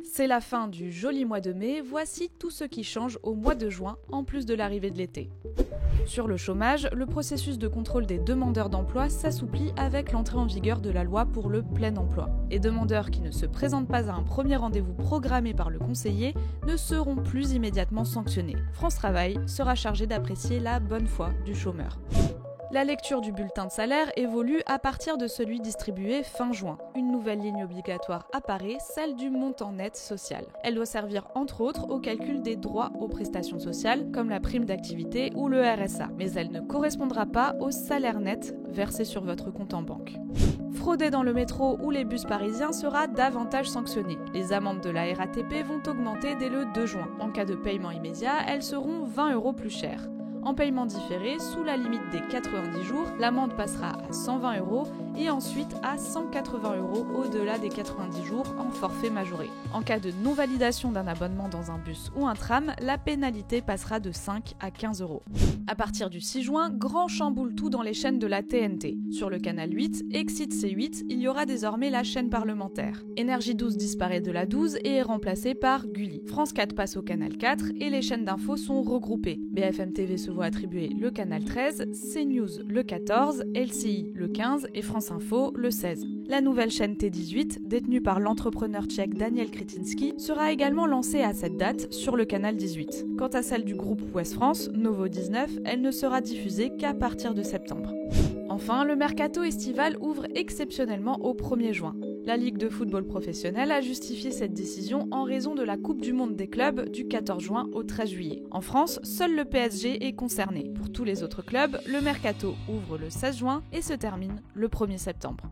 C'est la fin du joli mois de mai, voici tout ce qui change au mois de juin, en plus de l'arrivée de l'été. Sur le chômage, le processus de contrôle des demandeurs d'emploi s'assouplit avec l'entrée en vigueur de la loi pour le plein emploi. Les demandeurs qui ne se présentent pas à un premier rendez-vous programmé par le conseiller ne seront plus immédiatement sanctionnés. France Travail sera chargé d'apprécier la bonne foi du chômeur. La lecture du bulletin de salaire évolue à partir de celui distribué fin juin. Une nouvelle ligne obligatoire apparaît, celle du montant net social. Elle doit servir entre autres au calcul des droits aux prestations sociales, comme la prime d'activité ou le RSA. Mais elle ne correspondra pas au salaire net versé sur votre compte en banque. Frauder dans le métro ou les bus parisiens sera davantage sanctionné. Les amendes de la RATP vont augmenter dès le 2 juin. En cas de paiement immédiat, elles seront 20 € plus chères. En paiement différé, sous la limite des 90 jours, l'amende passera à 120 € et ensuite à 180 € au-delà des 90 jours en forfait majoré. En cas de non-validation d'un abonnement dans un bus ou un tram, la pénalité passera de 5 à 15 €. À partir du 6 juin, grand chamboule tout dans les chaînes de la TNT. Sur le canal 8, Exit C8, il y aura désormais la chaîne parlementaire. Énergie 12 disparaît de la 12 et est remplacée par Gulli. France 4 passe au canal 4 et les chaînes d'infos sont regroupées. BFM TV se voit attribuer le canal 13, CNews le 14, LCI le 15 et France Info le 16. La nouvelle chaîne T18, détenue par l'entrepreneur tchèque Daniel Kretinsky, sera également lancée à cette date sur le canal 18. Quant à celle du groupe Ouest France, Novo 19, elle ne sera diffusée qu'à partir de septembre. Enfin, le mercato estival ouvre exceptionnellement au 1er juin. La Ligue de football professionnel a justifié cette décision en raison de la Coupe du Monde des clubs du 14 juin au 13 juillet. En France, seul le PSG est concerné. Pour tous les autres clubs, le mercato ouvre le 16 juin et se termine le 1er septembre.